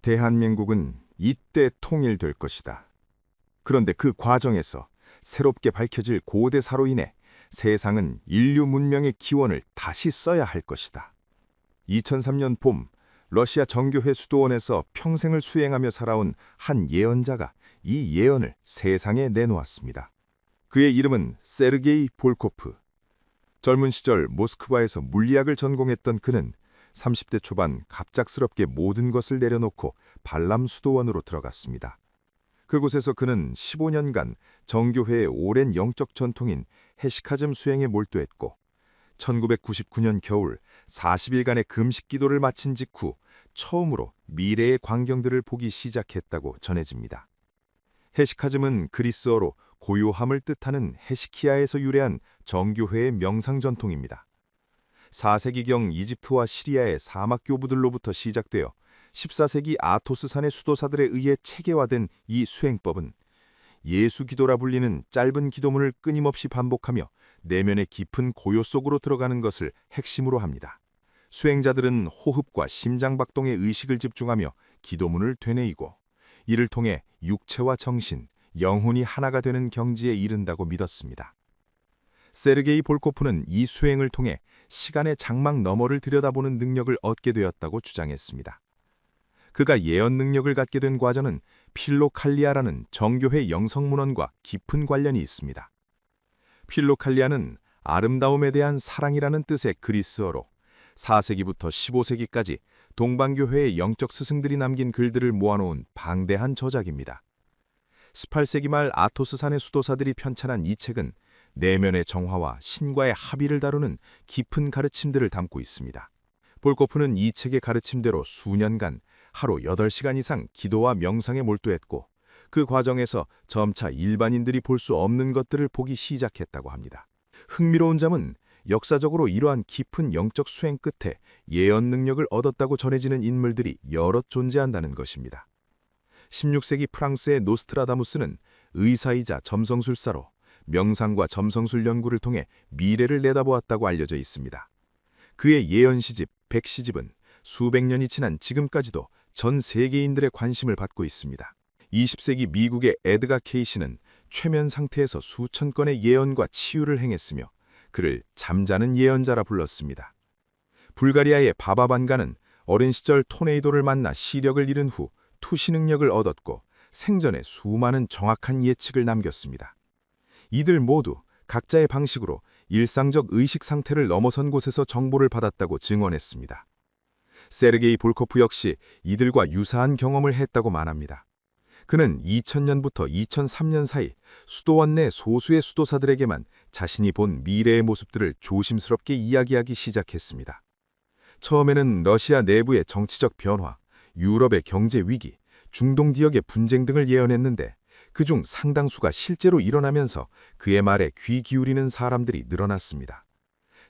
대한민국은 이때 통일될 것이다. 그런데 그 과정에서 새롭게 밝혀질 고대사로 인해 세상은 인류 문명의 기원을 다시 써야 할 것이다. 2003년 봄, 러시아 정교회 수도원에서 평생을 수행하며 살아온 한 예언자가 이 예언을 세상에 내놓았습니다. 그의 이름은 세르게이 볼코프. 젊은 시절 모스크바에서 물리학을 전공했던 그는 30대 초반 갑작스럽게 모든 것을 내려놓고 발람 수도원으로 들어갔습니다. 그곳에서 그는 15년간 정교회의 오랜 영적 전통인 헤시카즘 수행에 몰두했고 1999년 겨울 40일간의 금식 기도를 마친 직후 처음으로 미래의 광경들을 보기 시작했다고 전해집니다. 헤시카즘은 그리스어로 고요함을 뜻하는 헤시키야에서 유래한 정교회의 명상 전통입니다. 4세기경 이집트와 시리아의 사막 교부들로부터 시작되어 14세기 아토스산의 수도사들에 의해 체계화된 이 수행법은 예수 기도라 불리는 짧은 기도문을 끊임없이 반복하며 내면의 깊은 고요 속으로 들어가는 것을 핵심으로 합니다. 수행자들은 호흡과 심장박동에 의식을 집중하며 기도문을 되뇌이고 이를 통해 육체와 정신, 영혼이 하나가 되는 경지에 이른다고 믿었습니다. 세르게이 볼코프는 이 수행을 통해 시간의 장막 너머를 들여다보는 능력을 얻게 되었다고 주장했습니다. 그가 예언 능력을 갖게 된 과정은 필로칼리아라는 정교회 영성문헌과 깊은 관련이 있습니다. 필로칼리아는 아름다움에 대한 사랑이라는 뜻의 그리스어로 4세기부터 15세기까지 동방교회의 영적 스승들이 남긴 글들을 모아놓은 방대한 저작입니다. 18세기 말 아토스산의 수도사들이 편찬한 이 책은 내면의 정화와 신과의 합의를 다루는 깊은 가르침들을 담고 있습니다. 볼코프는 이 책의 가르침대로 수년간 하루 8시간 이상 기도와 명상에 몰두했고 그 과정에서 점차 일반인들이 볼 수 없는 것들을 보기 시작했다고 합니다. 흥미로운 점은 역사적으로 이러한 깊은 영적 수행 끝에 예언 능력을 얻었다고 전해지는 인물들이 여럿 존재한다는 것입니다. 16세기 프랑스의 노스트라다무스는 의사이자 점성술사로 명상과 점성술 연구를 통해 미래를 내다보았다고 알려져 있습니다. 그의 예언 시집, 백시집은 수백 년이 지난 지금까지도 전 세계인들의 관심을 받고 있습니다. 20세기 미국의 에드가 케이시는 최면 상태에서 수천 건의 예언과 치유를 행했으며 그를 잠자는 예언자라 불렀습니다. 불가리아의 바바반가는 어린 시절 토네이도를 만나 시력을 잃은 후 투시 능력을 얻었고 생전에 수많은 정확한 예측을 남겼습니다. 이들 모두 각자의 방식으로 일상적 의식 상태를 넘어선 곳에서 정보를 받았다고 증언했습니다. 세르게이 볼코프 역시 이들과 유사한 경험을 했다고 말합니다. 그는 2000년부터 2003년 사이 수도원 내 소수의 수도사들에게만 자신이 본 미래의 모습들을 조심스럽게 이야기하기 시작했습니다. 처음에는 러시아 내부의 정치적 변화, 유럽의 경제 위기, 중동 지역의 분쟁 등을 예언했는데 그중 상당수가 실제로 일어나면서 그의 말에 귀 기울이는 사람들이 늘어났습니다.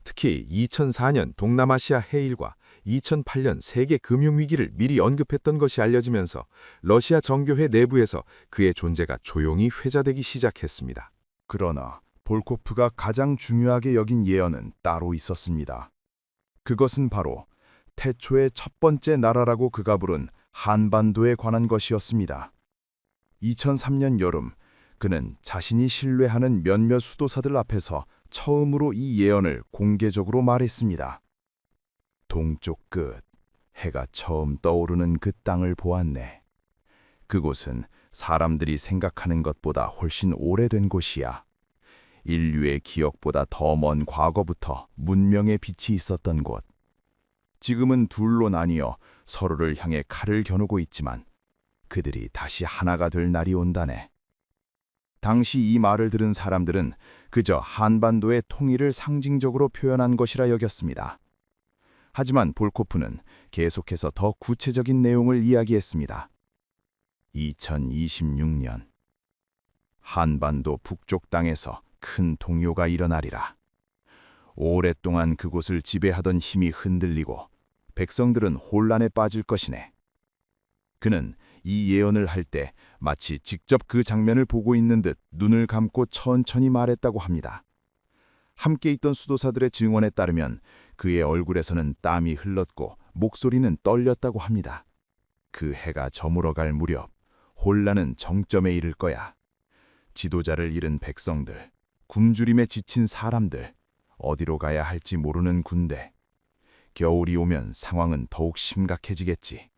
특히 2004년 동남아시아 해일과 2008년 세계 금융위기를 미리 언급했던 것이 알려지면서 러시아 정교회 내부에서 그의 존재가 조용히 회자되기 시작했습니다. 그러나 볼코프가 가장 중요하게 여긴 예언은 따로 있었습니다. 그것은 바로 태초의 첫 번째 나라라고 그가 부른 한반도에 관한 것이었습니다. 2003년 여름, 그는 자신이 신뢰하는 몇몇 수도사들 앞에서 처음으로 이 예언을 공개적으로 말했습니다. 동쪽 끝, 해가 처음 떠오르는 그 땅을 보았네. 그곳은 사람들이 생각하는 것보다 훨씬 오래된 곳이야. 인류의 기억보다 더 먼 과거부터 문명의 빛이 있었던 곳. 지금은 둘로 나뉘어 서로를 향해 칼을 겨누고 있지만 그들이 다시 하나가 될 날이 온다네. 당시 이 말을 들은 사람들은 그저 한반도의 통일을 상징적으로 표현한 것이라 여겼습니다. 하지만 볼코프는 계속해서 더 구체적인 내용을 이야기했습니다. 2026년, 한반도 북쪽 땅에서 큰 동요가 일어나리라. 오랫동안 그곳을 지배하던 힘이 흔들리고 백성들은 혼란에 빠질 것이네. 그는 이 예언을 할 때 마치 직접 그 장면을 보고 있는 듯 눈을 감고 천천히 말했다고 합니다. 함께 있던 수도사들의 증언에 따르면 그의 얼굴에서는 땀이 흘렀고 목소리는 떨렸다고 합니다. 그 해가 저물어갈 무렵 혼란은 정점에 이를 거야. 지도자를 잃은 백성들, 굶주림에 지친 사람들, 어디로 가야 할지 모르는 군대. 겨울이 오면 상황은 더욱 심각해지겠지.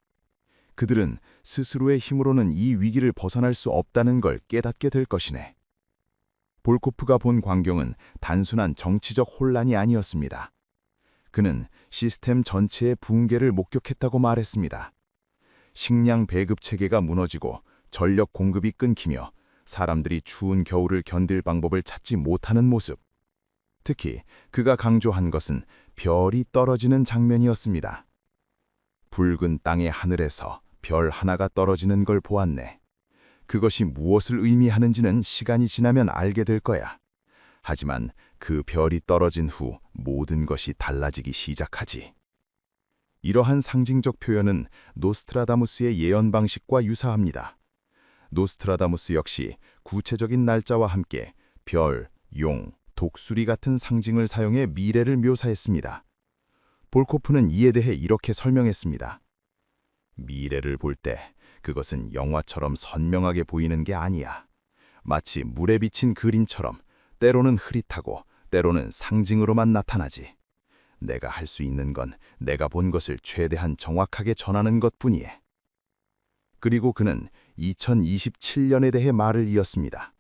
그들은 스스로의 힘으로는 이 위기를 벗어날 수 없다는 걸 깨닫게 될 것이네. 볼코프가 본 광경은 단순한 정치적 혼란이 아니었습니다. 그는 시스템 전체의 붕괴를 목격했다고 말했습니다. 식량 배급 체계가 무너지고 전력 공급이 끊기며 사람들이 추운 겨울을 견딜 방법을 찾지 못하는 모습. 특히 그가 강조한 것은 별이 떨어지는 장면이었습니다. 붉은 땅의 하늘에서 별 하나가 떨어지는 걸 보았네. 그것이 무엇을 의미하는지는 시간이 지나면 알게 될 거야. 하지만 그 별이 떨어진 후 모든 것이 달라지기 시작하지. 이러한 상징적 표현은 노스트라다무스의 예언 방식과 유사합니다. 노스트라다무스 역시 구체적인 날짜와 함께 별, 용, 독수리 같은 상징을 사용해 미래를 묘사했습니다. 볼코프는 이에 대해 이렇게 설명했습니다. 미래를 볼 때 그것은 영화처럼 선명하게 보이는 게 아니야. 마치 물에 비친 그림처럼 때로는 흐릿하고 때로는 상징으로만 나타나지. 내가 할 수 있는 건 내가 본 것을 최대한 정확하게 전하는 것뿐이에. 그리고 그는 2027년에 대해 말을 이었습니다.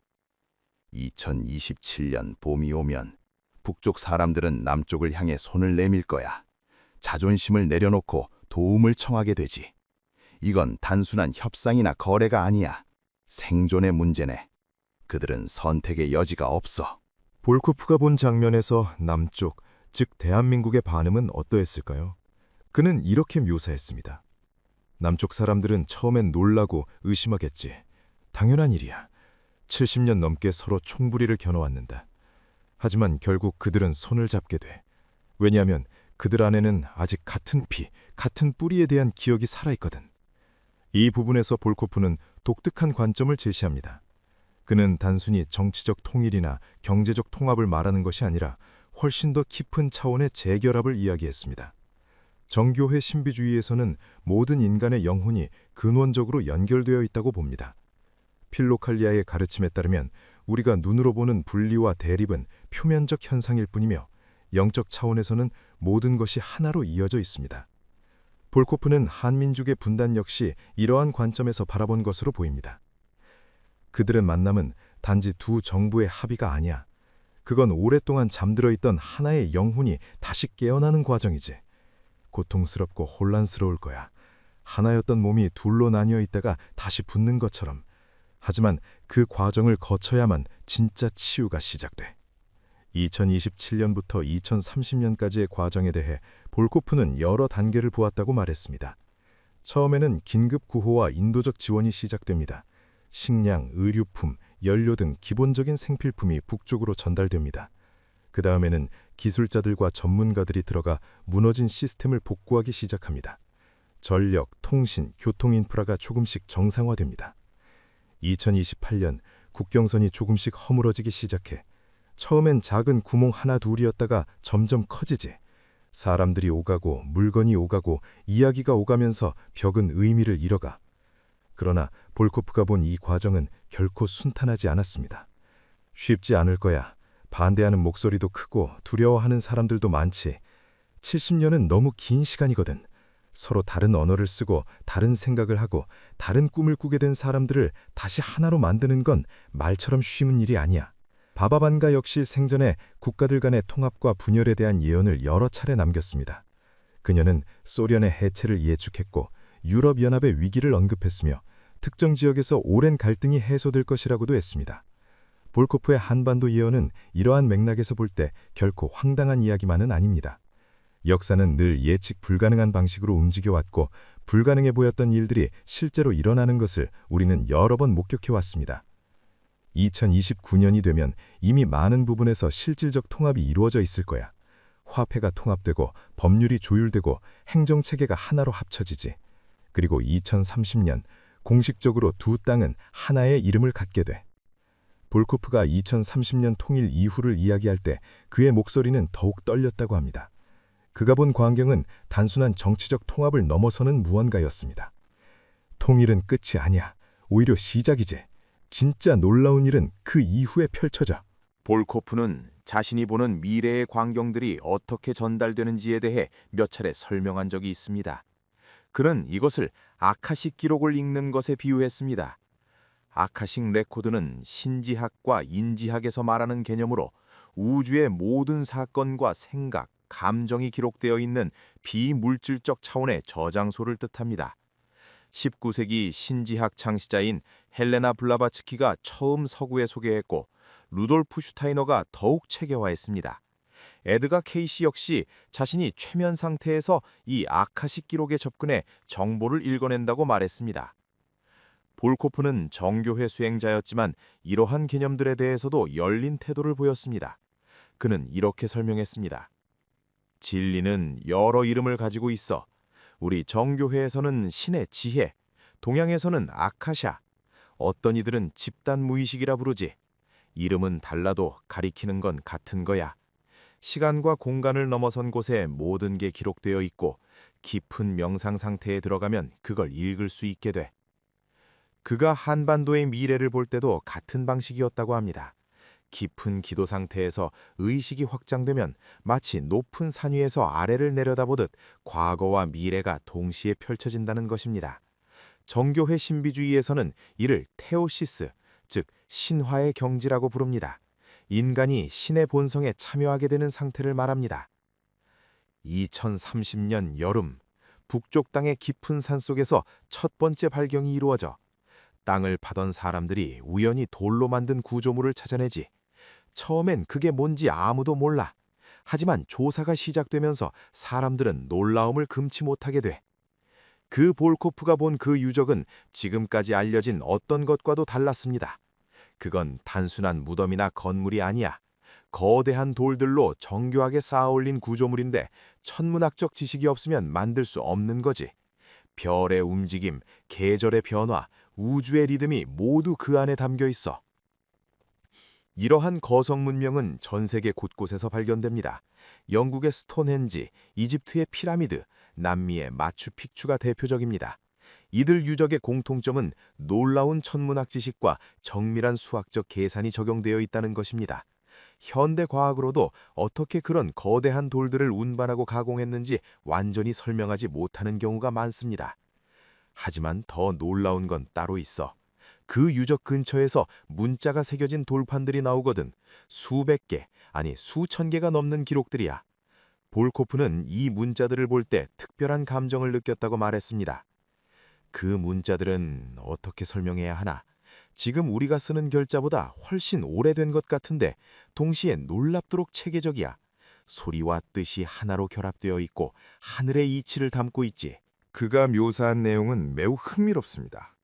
2027년 봄이 오면 북쪽 사람들은 남쪽을 향해 손을 내밀 거야. 자존심을 내려놓고 도움을 청하게 되지. 이건 단순한 협상이나 거래가 아니야. 생존의 문제네. 그들은 선택의 여지가 없어. 볼코프가 본 장면에서 남쪽, 즉 대한민국의 반응은 어떠했을까요? 그는 이렇게 묘사했습니다. 남쪽 사람들은 처음엔 놀라고 의심하겠지. 당연한 일이야. 70년 넘게 서로 총부리를 겨눠왔는다. 하지만 결국 그들은 손을 잡게 돼. 왜냐하면 그들 안에는 아직 같은 피, 같은 뿌리에 대한 기억이 살아있거든. 이 부분에서 볼코프는 독특한 관점을 제시합니다. 그는 단순히 정치적 통일이나 경제적 통합을 말하는 것이 아니라 훨씬 더 깊은 차원의 재결합을 이야기했습니다. 정교회 신비주의에서는 모든 인간의 영혼이 근원적으로 연결되어 있다고 봅니다. 필로칼리아의 가르침에 따르면 우리가 눈으로 보는 분리와 대립은 표면적 현상일 뿐이며 영적 차원에서는 모든 것이 하나로 이어져 있습니다. 볼코프는 한민족의 분단 역시 이러한 관점에서 바라본 것으로 보입니다. 그들의 만남은 단지 두 정부의 합의가 아니야. 그건 오랫동안 잠들어 있던 하나의 영혼이 다시 깨어나는 과정이지. 고통스럽고 혼란스러울 거야. 하나였던 몸이 둘로 나뉘어 있다가 다시 붙는 것처럼. 하지만 그 과정을 거쳐야만 진짜 치유가 시작돼. 2027년부터 2030년까지의 과정에 대해 볼코프는 여러 단계를 보았다고 말했습니다. 처음에는 긴급 구호와 인도적 지원이 시작됩니다. 식량, 의료품, 연료 등 기본적인 생필품이 북쪽으로 전달됩니다. 그 다음에는 기술자들과 전문가들이 들어가 무너진 시스템을 복구하기 시작합니다. 전력, 통신, 교통 인프라가 조금씩 정상화됩니다. 2028년 국경선이 조금씩 허물어지기 시작해. 처음엔 작은 구멍 하나 둘이었다가 점점 커지지. 사람들이 오가고 물건이 오가고 이야기가 오가면서 벽은 의미를 잃어가. 그러나 볼코프가 본 이 과정은 결코 순탄하지 않았습니다. 쉽지 않을 거야. 반대하는 목소리도 크고 두려워하는 사람들도 많지. 70년은 너무 긴 시간이거든. 서로 다른 언어를 쓰고 다른 생각을 하고 다른 꿈을 꾸게 된 사람들을 다시 하나로 만드는 건 말처럼 쉬운 일이 아니야. 바바반가 역시 생전에 국가들 간의 통합과 분열에 대한 예언을 여러 차례 남겼습니다. 그녀는 소련의 해체를 예측했고 유럽연합의 위기를 언급했으며 특정 지역에서 오랜 갈등이 해소될 것이라고도 했습니다. 볼코프의 한반도 예언은 이러한 맥락에서 볼 때 결코 황당한 이야기만은 아닙니다. 역사는 늘 예측 불가능한 방식으로 움직여왔고 불가능해 보였던 일들이 실제로 일어나는 것을 우리는 여러 번 목격해왔습니다. 2029년이 되면 이미 많은 부분에서 실질적 통합이 이루어져 있을 거야. 화폐가 통합되고 법률이 조율되고 행정체계가 하나로 합쳐지지. 그리고 2030년 공식적으로 두 땅은 하나의 이름을 갖게 돼. 볼코프가 2030년 통일 이후를 이야기할 때 그의 목소리는 더욱 떨렸다고 합니다. 그가 본 광경은 단순한 정치적 통합을 넘어서는 무언가였습니다. 통일은 끝이 아니야. 오히려 시작이지. 진짜 놀라운 일은 그 이후에 펼쳐져. 볼코프는 자신이 보는 미래의 광경들이 어떻게 전달되는지에 대해 몇 차례 설명한 적이 있습니다. 그는 이것을 아카식 기록을 읽는 것에 비유했습니다. 아카식 레코드는 신지학과 인지학에서 말하는 개념으로 우주의 모든 사건과 생각, 감정이 기록되어 있는 비물질적 차원의 저장소를 뜻합니다. 19세기 신지학 창시자인 헬레나 블라바츠키가 처음 서구에 소개했고 루돌프 슈타이너가 더욱 체계화했습니다. 에드가 케이시 역시 자신이 최면 상태에서 이 아카식 기록에 접근해 정보를 읽어낸다고 말했습니다. 볼코프는 정교회 수행자였지만 이러한 개념들에 대해서도 열린 태도를 보였습니다. 그는 이렇게 설명했습니다. 진리는 여러 이름을 가지고 있어. 우리 정교회에서는 신의 지혜, 동양에서는 아카샤, 어떤 이들은 집단 무의식이라 부르지. 이름은 달라도 가리키는 건 같은 거야. 시간과 공간을 넘어선 곳에 모든 게 기록되어 있고 깊은 명상 상태에 들어가면 그걸 읽을 수 있게 돼. 그가 한반도의 미래를 볼 때도 같은 방식이었다고 합니다. 깊은 기도 상태에서 의식이 확장되면 마치 높은 산 위에서 아래를 내려다보듯 과거와 미래가 동시에 펼쳐진다는 것입니다. 정교회 신비주의에서는 이를 테오시스, 즉 신화의 경지라고 부릅니다. 인간이 신의 본성에 참여하게 되는 상태를 말합니다. 2030년 여름, 북쪽 땅의 깊은 산속에서 첫 번째 발견이 이루어져 땅을 파던 사람들이 우연히 돌로 만든 구조물을 찾아내지. 처음엔 그게 뭔지 아무도 몰라. 하지만 조사가 시작되면서 사람들은 놀라움을 금치 못하게 돼. 그 볼코프가 본 그 유적은 지금까지 알려진 어떤 것과도 달랐습니다. 그건 단순한 무덤이나 건물이 아니야. 거대한 돌들로 정교하게 쌓아올린 구조물인데 천문학적 지식이 없으면 만들 수 없는 거지. 별의 움직임, 계절의 변화, 우주의 리듬이 모두 그 안에 담겨 있어. 이러한 거성 문명은 전 세계 곳곳에서 발견됩니다. 영국의 스톤헨지, 이집트의 피라미드, 남미의 마추픽추가 대표적입니다. 이들 유적의 공통점은 놀라운 천문학 지식과 정밀한 수학적 계산이 적용되어 있다는 것입니다. 현대 과학으로도 어떻게 그런 거대한 돌들을 운반하고 가공했는지 완전히 설명하지 못하는 경우가 많습니다. 하지만 더 놀라운 건 따로 있어. 그 유적 근처에서 문자가 새겨진 돌판들이 나오거든. 수백 개, 아니 수천 개가 넘는 기록들이야. 볼코프는 이 문자들을 볼 때 특별한 감정을 느꼈다고 말했습니다. 그 문자들은 어떻게 설명해야 하나? 지금 우리가 쓰는 결자보다 훨씬 오래된 것 같은데 동시에 놀랍도록 체계적이야. 소리와 뜻이 하나로 결합되어 있고 하늘의 이치를 담고 있지. 그가 묘사한 내용은 매우 흥미롭습니다.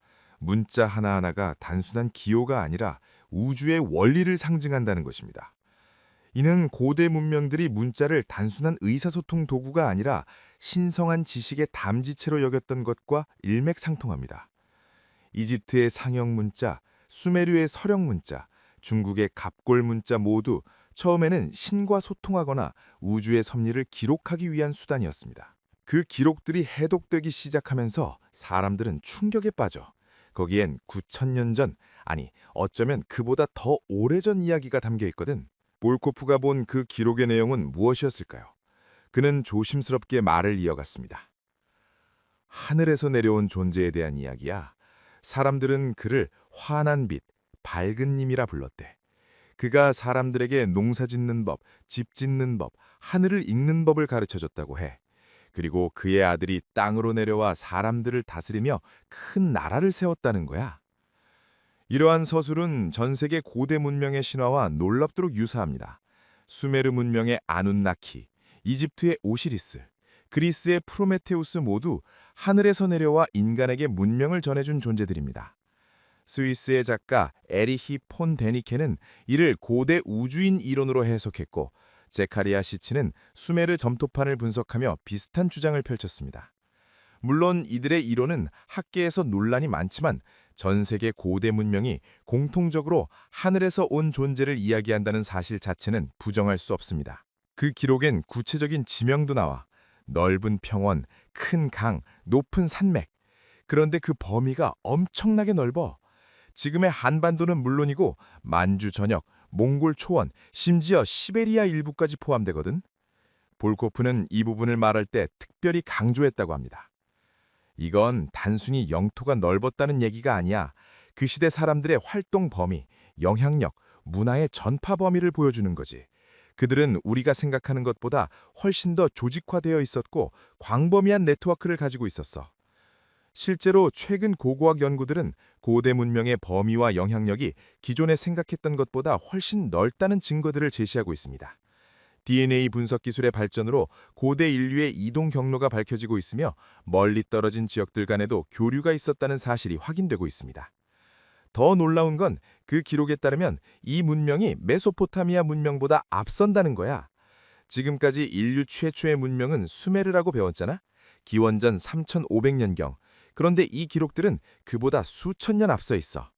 문자 하나하나가 단순한 기호가 아니라 우주의 원리를 상징한다는 것입니다. 이는 고대 문명들이 문자를 단순한 의사소통 도구가 아니라 신성한 지식의 담지체로 여겼던 것과 일맥상통합니다. 이집트의 상형 문자, 수메르의 서령 문자, 중국의 갑골 문자 모두 처음에는 신과 소통하거나 우주의 섭리를 기록하기 위한 수단이었습니다. 그 기록들이 해독되기 시작하면서 사람들은 충격에 빠져 거기엔 9,000년 전, 아니 어쩌면 그보다 더 오래전 이야기가 담겨 있거든. 볼코프가 본 그 기록의 내용은 무엇이었을까요? 그는 조심스럽게 말을 이어갔습니다. 하늘에서 내려온 존재에 대한 이야기야. 사람들은 그를 환한 빛, 밝은 님이라 불렀대. 그가 사람들에게 농사 짓는 법, 집 짓는 법, 하늘을 읽는 법을 가르쳐줬다고 해. 그리고 그의 아들이 땅으로 내려와 사람들을 다스리며 큰 나라를 세웠다는 거야. 이러한 서술은 전 세계 고대 문명의 신화와 놀랍도록 유사합니다. 수메르 문명의 아눈나키, 이집트의 오시리스, 그리스의 프로메테우스 모두 하늘에서 내려와 인간에게 문명을 전해준 존재들입니다. 스위스의 작가 에리히 폰 데니케는 이를 고대 우주인 이론으로 해석했고 제카리아 시치는 수메르 점토판을 분석하며 비슷한 주장을 펼쳤습니다. 물론 이들의 이론은 학계에서 논란이 많지만 전 세계 고대 문명이 공통적으로 하늘에서 온 존재를 이야기한다는 사실 자체는 부정할 수 없습니다. 그 기록엔 구체적인 지명도 나와 넓은 평원, 큰 강, 높은 산맥, 그런데 그 범위가 엄청나게 넓어. 지금의 한반도는 물론이고 만주 전역, 몽골 초원, 심지어 시베리아 일부까지 포함되거든. 볼코프는 이 부분을 말할 때 특별히 강조했다고 합니다. 이건 단순히 영토가 넓었다는 얘기가 아니야. 그 시대 사람들의 활동 범위, 영향력, 문화의 전파 범위를 보여주는 거지. 그들은 우리가 생각하는 것보다 훨씬 더 조직화되어 있었고 광범위한 네트워크를 가지고 있었어. 실제로 최근 고고학 연구들은 고대 문명의 범위와 영향력이 기존에 생각했던 것보다 훨씬 넓다는 증거들을 제시하고 있습니다. DNA 분석 기술의 발전으로 고대 인류의 이동 경로가 밝혀지고 있으며 멀리 떨어진 지역들 간에도 교류가 있었다는 사실이 확인되고 있습니다. 더 놀라운 건 그 기록에 따르면 이 문명이 메소포타미아 문명보다 앞선다는 거야. 지금까지 인류 최초의 문명은 수메르라고 배웠잖아? 기원전 3500년경. 그런데 이 기록들은 그보다 수천 년 앞서 있어.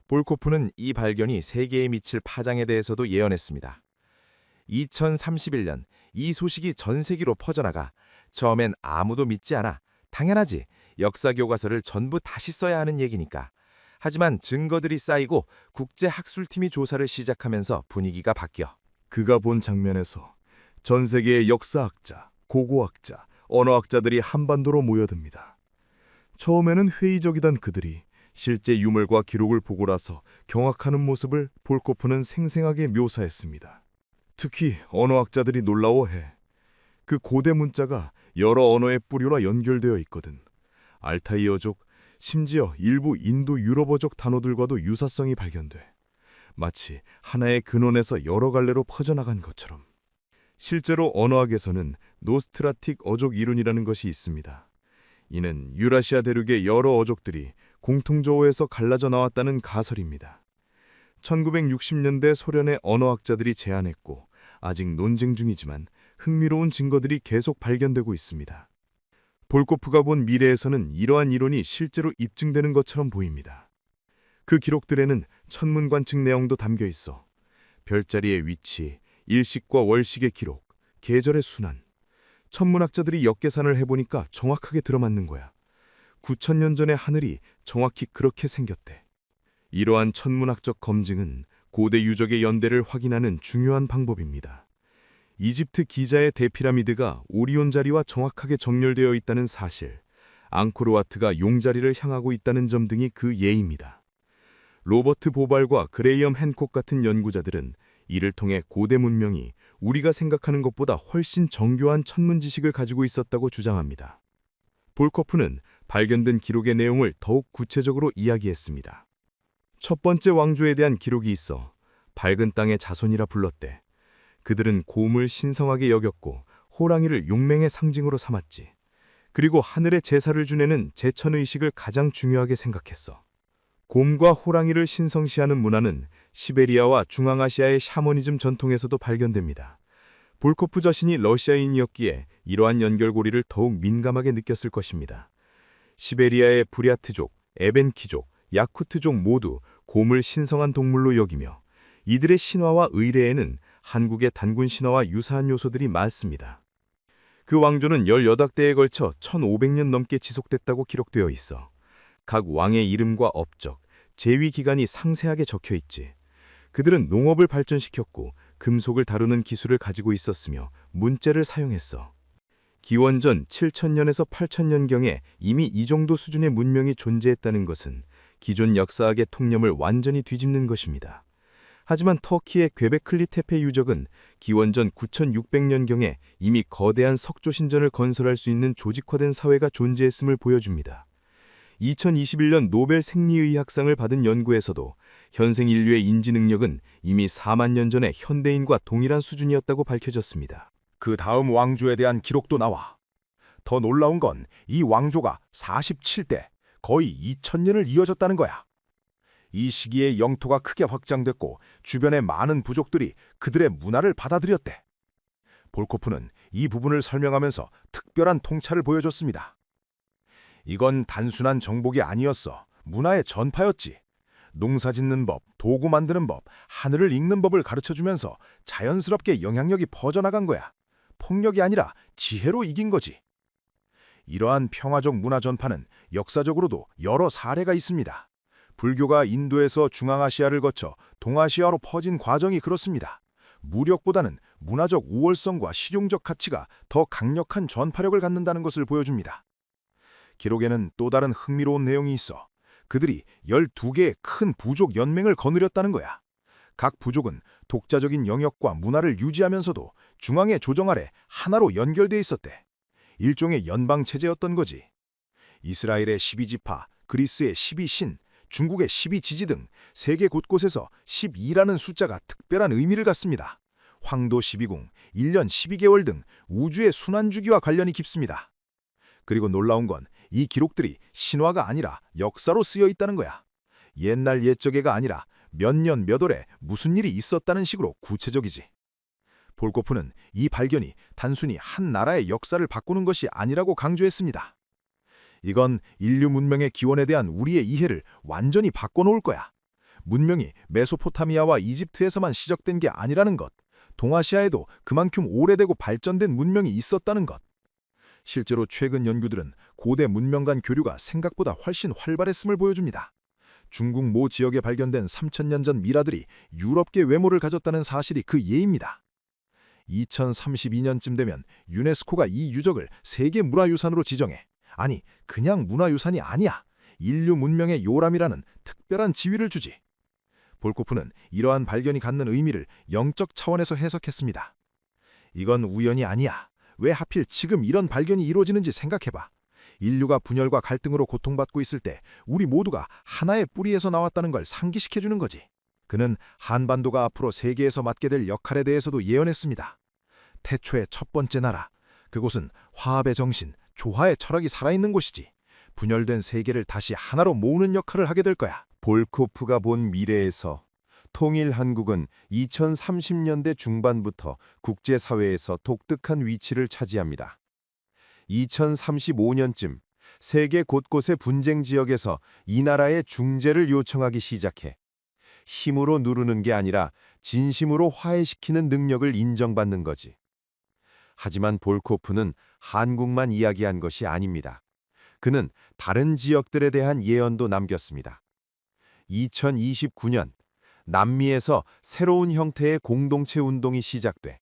볼코프는 이 발견이 세계에 미칠 파장에 대해서도 예언했습니다. 2031년 이 소식이 전 세계로 퍼져나가 처음엔 아무도 믿지 않아. 당연하지. 역사 교과서를 전부 다시 써야 하는 얘기니까. 하지만 증거들이 쌓이고 국제학술팀이 조사를 시작하면서 분위기가 바뀌어. 그가 본 장면에서 전 세계의 역사학자, 고고학자, 언어학자들이 한반도로 모여듭니다. 처음에는 회의적이던 그들이 실제 유물과 기록을 보고 나서 경악하는 모습을 볼코프는 생생하게 묘사했습니다. 특히 언어학자들이 놀라워해. 그 고대 문자가 여러 언어의 뿌리와 연결되어 있거든. 알타이어족, 심지어 일부 인도 유럽어족 단어들과도 유사성이 발견돼. 마치 하나의 근원에서 여러 갈래로 퍼져나간 것처럼. 실제로 언어학에서는 노스트라틱 어족 이론이라는 것이 있습니다. 이는 유라시아 대륙의 여러 어족들이 공통조어에서 갈라져 나왔다는 가설입니다. 1960년대 소련의 언어학자들이 제안했고 아직 논쟁 중이지만 흥미로운 증거들이 계속 발견되고 있습니다. 볼코프가 본 미래에서는 이러한 이론이 실제로 입증되는 것처럼 보입니다. 그 기록들에는 천문관측 내용도 담겨 있어. 별자리의 위치, 일식과 월식의 기록, 계절의 순환. 천문학자들이 역계산을 해보니까 정확하게 들어맞는 거야. 9,000년 전의 하늘이 정확히 그렇게 생겼대. 이러한 천문학적 검증은 고대 유적의 연대를 확인하는 중요한 방법입니다. 이집트 기자의 대피라미드가 오리온 자리와 정확하게 정렬되어 있다는 사실, 앙코르와트가 용자리를 향하고 있다는 점 등이 그 예입니다. 로버트 보발과 그레이엄 핸콕 같은 연구자들은 이를 통해 고대 문명이 우리가 생각하는 것보다 훨씬 정교한 천문 지식을 가지고 있었다고 주장합니다. 볼코프는 발견된 기록의 내용을 더욱 구체적으로 이야기했습니다. 첫 번째 왕조에 대한 기록이 있어 밝은 땅의 자손이라 불렀대. 그들은 곰을 신성하게 여겼고 호랑이를 용맹의 상징으로 삼았지. 그리고 하늘의 제사를 지내는 제천의식을 가장 중요하게 생각했어. 곰과 호랑이를 신성시하는 문화는 시베리아와 중앙아시아의 샤머니즘 전통에서도 발견됩니다. 볼코프 자신이 러시아인이었기에 이러한 연결고리를 더욱 민감하게 느꼈을 것입니다. 시베리아의 부랴트족, 에벤키족, 야쿠트족 모두 곰을 신성한 동물로 여기며 이들의 신화와 의례에는 한국의 단군 신화와 유사한 요소들이 많습니다. 그 왕조는 18대에 걸쳐 1500년 넘게 지속됐다고 기록되어 있어. 각 왕의 이름과 업적, 재위 기간이 상세하게 적혀 있지. 그들은 농업을 발전시켰고 금속을 다루는 기술을 가지고 있었으며 문자를 사용했어. 기원전 7000년에서 8000년경에 이미 이 정도 수준의 문명이 존재했다는 것은 기존 역사학의 통념을 완전히 뒤집는 것입니다. 하지만 터키의 괴베클리 테페 유적은 기원전 9600년경에 이미 거대한 석조 신전을 건설할 수 있는 조직화된 사회가 존재했음을 보여줍니다. 2021년 노벨 생리의학상을 받은 연구에서도 현생 인류의 인지 능력은 이미 4만 년 전의 현대인과 동일한 수준이었다고 밝혀졌습니다. 그 다음 왕조에 대한 기록도 나와. 더 놀라운 건 이 왕조가 47대, 거의 2000년을 이어졌다는 거야. 이 시기에 영토가 크게 확장됐고 주변의 많은 부족들이 그들의 문화를 받아들였대. 볼코프는 이 부분을 설명하면서 특별한 통찰을 보여줬습니다. 이건 단순한 정복이 아니었어. 문화의 전파였지. 농사 짓는 법, 도구 만드는 법, 하늘을 읽는 법을 가르쳐주면서 자연스럽게 영향력이 퍼져나간 거야. 폭력이 아니라 지혜로 이긴 거지. 이러한 평화적 문화 전파는 역사적으로도 여러 사례가 있습니다. 불교가 인도에서 중앙아시아를 거쳐 동아시아로 퍼진 과정이 그렇습니다. 무력보다는 문화적 우월성과 실용적 가치가 더 강력한 전파력을 갖는다는 것을 보여줍니다. 기록에는 또 다른 흥미로운 내용이 있어 그들이 12개의 큰 부족 연맹을 거느렸다는 거야. 각 부족은 독자적인 영역과 문화를 유지하면서도 중앙의 조정 아래 하나로 연결돼 있었대. 일종의 연방체제였던 거지. 이스라엘의 12지파, 그리스의 12신, 중국의 12지지 등 세계 곳곳에서 12라는 숫자가 특별한 의미를 갖습니다. 황도 12궁, 1년 12개월 등 우주의 순환주기와 관련이 깊습니다. 그리고 놀라운 건 이 기록들이 신화가 아니라 역사로 쓰여 있다는 거야. 옛날 옛적에가 아니라 몇 년 몇 월에 무슨 일이 있었다는 식으로 구체적이지. 볼코프는 이 발견이 단순히 한 나라의 역사를 바꾸는 것이 아니라고 강조했습니다. 이건 인류 문명의 기원에 대한 우리의 이해를 완전히 바꿔놓을 거야. 문명이 메소포타미아와 이집트에서만 시작된 게 아니라는 것, 동아시아에도 그만큼 오래되고 발전된 문명이 있었다는 것. 실제로 최근 연구들은 고대 문명 간 교류가 생각보다 훨씬 활발했음을 보여줍니다. 중국 모 지역에 발견된 3000년 전 미라들이 유럽계 외모를 가졌다는 사실이 그 예입니다. 2032년쯤 되면 유네스코가 이 유적을 세계문화유산으로 지정해. 아니, 그냥 문화유산이 아니야. 인류 문명의 요람이라는 특별한 지위를 주지. 볼코프는 이러한 발견이 갖는 의미를 영적 차원에서 해석했습니다. 이건 우연이 아니야. 왜 하필 지금 이런 발견이 이루어지는지 생각해봐. 인류가 분열과 갈등으로 고통받고 있을 때 우리 모두가 하나의 뿌리에서 나왔다는 걸 상기시켜주는 거지. 그는 한반도가 앞으로 세계에서 맡게 될 역할에 대해서도 예언했습니다. 태초의 첫 번째 나라, 그곳은 화합의 정신, 조화의 철학이 살아있는 곳이지. 분열된 세계를 다시 하나로 모으는 역할을 하게 될 거야. 볼코프가 본 미래에서 통일 한국은 2030년대 중반부터 국제사회에서 독특한 위치를 차지합니다. 2035년쯤 세계 곳곳의 분쟁 지역에서 이 나라의 중재를 요청하기 시작해 힘으로 누르는 게 아니라 진심으로 화해시키는 능력을 인정받는 거지. 하지만 볼코프는 한국만 이야기한 것이 아닙니다. 그는 다른 지역들에 대한 예언도 남겼습니다. 2029년 남미에서 새로운 형태의 공동체 운동이 시작돼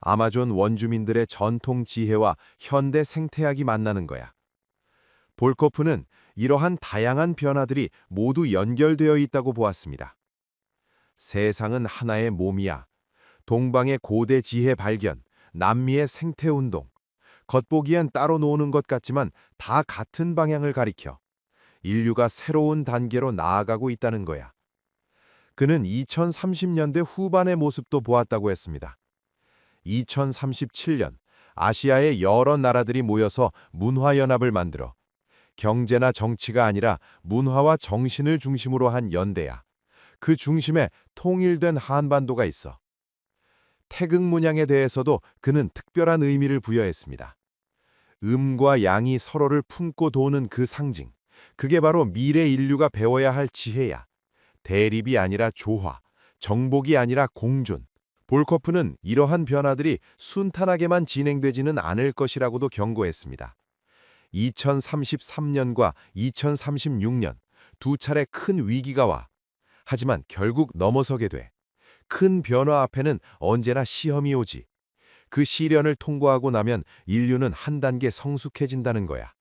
아마존 원주민들의 전통 지혜와 현대 생태학이 만나는 거야. 볼코프는 이러한 다양한 변화들이 모두 연결되어 있다고 보았습니다. 세상은 하나의 몸이야. 동방의 고대 지혜 발견, 남미의 생태운동. 겉보기엔 따로 노는 것 같지만 다 같은 방향을 가리켜 인류가 새로운 단계로 나아가고 있다는 거야. 그는 2030년대 후반의 모습도 보았다고 했습니다. 2037년 아시아의 여러 나라들이 모여서 문화연합을 만들어 경제나 정치가 아니라 문화와 정신을 중심으로 한 연대야. 그 중심에 통일된 한반도가 있어. 태극문양에 대해서도 그는 특별한 의미를 부여했습니다. 음과 양이 서로를 품고 도는 그 상징, 그게 바로 미래 인류가 배워야 할 지혜야. 대립이 아니라 조화, 정복이 아니라 공존. 볼코프는 이러한 변화들이 순탄하게만 진행되지는 않을 것이라고도 경고했습니다. 2033년과 2036년 두 차례 큰 위기가 와. 하지만 결국 넘어서게 돼. 큰 변화 앞에는 언제나 시험이 오지. 그 시련을 통과하고 나면 인류는 한 단계 성숙해진다는 거야.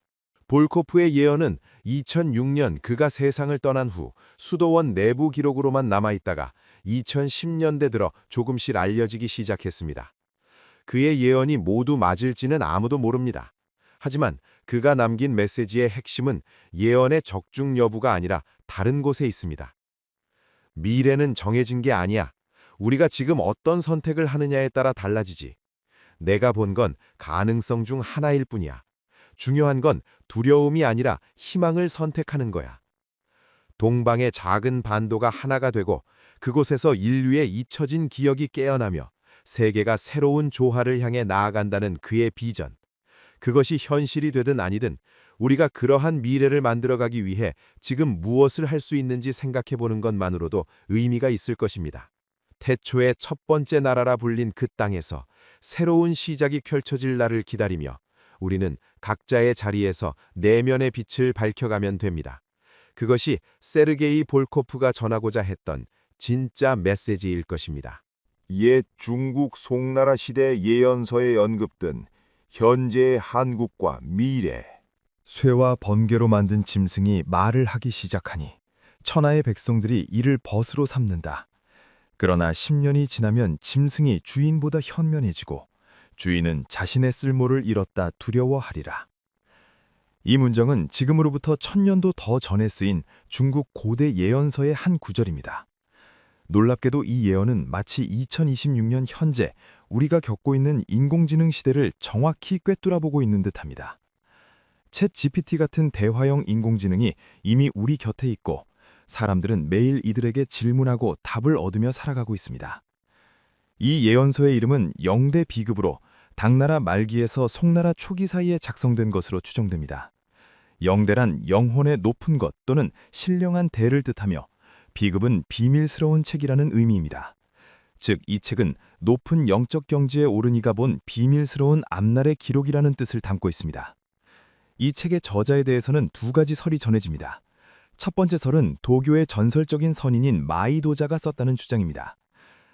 볼코프의 예언은 2006년 그가 세상을 떠난 후 수도원 내부 기록으로만 남아있다가 2010년대 들어 조금씩 알려지기 시작했습니다. 그의 예언이 모두 맞을지는 아무도 모릅니다. 하지만 그가 남긴 메시지의 핵심은 예언의 적중 여부가 아니라 다른 곳에 있습니다. 미래는 정해진 게 아니야. 우리가 지금 어떤 선택을 하느냐에 따라 달라지지. 내가 본 건 가능성 중 하나일 뿐이야. 중요한 건 두려움이 아니라 희망을 선택하는 거야. 동방의 작은 반도가 하나가 되고 그곳에서 인류의 잊혀진 기억이 깨어나며 세계가 새로운 조화를 향해 나아간다는 그의 비전. 그것이 현실이 되든 아니든 우리가 그러한 미래를 만들어가기 위해 지금 무엇을 할 수 있는지 생각해보는 것만으로도 의미가 있을 것입니다. 태초의 첫 번째 나라라 불린 그 땅에서 새로운 시작이 펼쳐질 날을 기다리며 우리는 각자의 자리에서 내면의 빛을 밝혀가면 됩니다. 그것이 세르게이 볼코프가 전하고자 했던 진짜 메시지일 것입니다. 옛 중국 송나라 시대 예언서에 언급된 현재의 한국과 미래. 쇠와 번개로 만든 짐승이 말을 하기 시작하니 천하의 백성들이 이를 벗으로 삼는다. 그러나 10년이 지나면 짐승이 주인보다 현면해지고 주인은 자신의 쓸모를 잃었다 두려워하리라. 이 문장은 지금으로부터 1000년도 더 전에 쓰인 중국 고대 예언서의 한 구절입니다. 놀랍게도 이 예언은 마치 2026년 현재 우리가 겪고 있는 인공지능 시대를 정확히 꿰뚫어보고 있는 듯합니다. 챗 GPT 같은 대화형 인공지능이 이미 우리 곁에 있고 사람들은 매일 이들에게 질문하고 답을 얻으며 살아가고 있습니다. 이 예언서의 이름은 영대 비급으로 당나라 말기에서 송나라 초기 사이에 작성된 것으로 추정됩니다. 영대란 영혼의 높은 것 또는 신령한 대를 뜻하며 비급은 비밀스러운 책이라는 의미입니다. 즉, 이 책은 높은 영적 경지에 오른 이가 본 비밀스러운 앞날의 기록이라는 뜻을 담고 있습니다. 이 책의 저자에 대해서는 두 가지 설이 전해집니다. 첫 번째 설은 도교의 전설적인 선인인 마이도자가 썼다는 주장입니다.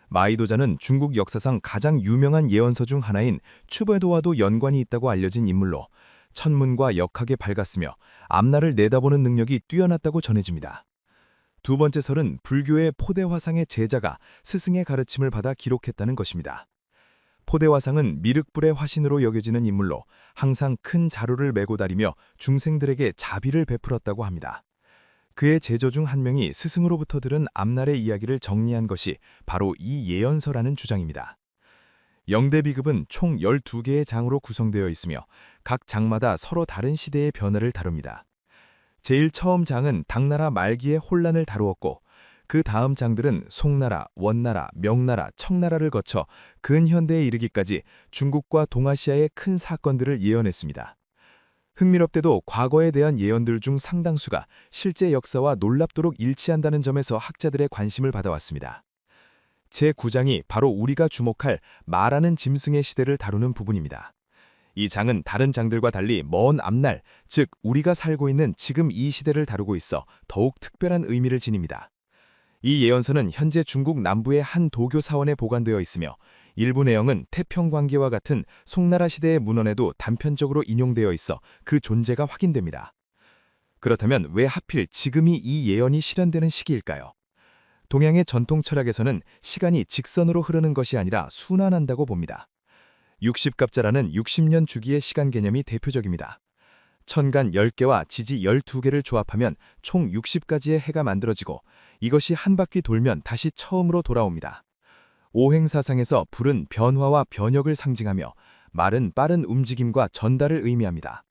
마이도자는 중국 역사상 가장 유명한 예언서 중 하나인 추배도와도 연관이 있다고 알려진 인물로 천문과 역학에 밝았으며 앞날을 내다보는 능력이 뛰어났다고 전해집니다. 두 번째 설은 불교의 포대화상의 제자가 스승의 가르침을 받아 기록했다는 것입니다. 포대화상은 미륵불의 화신으로 여겨지는 인물로 항상 큰 자루를 메고 다니며 중생들에게 자비를 베풀었다고 합니다. 그의 제자 중 한 명이 스승으로부터 들은 앞날의 이야기를 정리한 것이 바로 이 예언서라는 주장입니다. 영대비급은 총 12개의 장으로 구성되어 있으며 각 장마다 서로 다른 시대의 변화를 다룹니다. 제일 처음 장은 당나라 말기의 혼란을 다루었고 그 다음 장들은 송나라, 원나라, 명나라, 청나라를 거쳐 근현대에 이르기까지 중국과 동아시아의 큰 사건들을 예언했습니다. 흥미롭게도 과거에 대한 예언들 중 상당수가 실제 역사와 놀랍도록 일치한다는 점에서 학자들의 관심을 받아왔습니다. 제9장이 바로 우리가 주목할 말하는 짐승의 시대를 다루는 부분입니다. 이 장은 다른 장들과 달리 먼 앞날, 즉 우리가 살고 있는 지금 이 시대를 다루고 있어 더욱 특별한 의미를 지닙니다. 이 예언서는 현재 중국 남부의 한 도교 사원에 보관되어 있으며 일부 내용은 태평관계와 같은 송나라 시대의 문헌에도 단편적으로 인용되어 있어 그 존재가 확인됩니다. 그렇다면 왜 하필 지금이 이 예언이 실현되는 시기일까요? 동양의 전통 철학에서는 시간이 직선으로 흐르는 것이 아니라 순환한다고 봅니다. 60갑자라는 60년 주기의 시간 개념이 대표적입니다. 천간 10개와 지지 12개를 조합하면 총 60가지의 해가 만들어지고 이것이 한 바퀴 돌면 다시 처음으로 돌아옵니다. 오행사상에서 불은 변화와 변혁을 상징하며 말은 빠른 움직임과 전달을 의미합니다.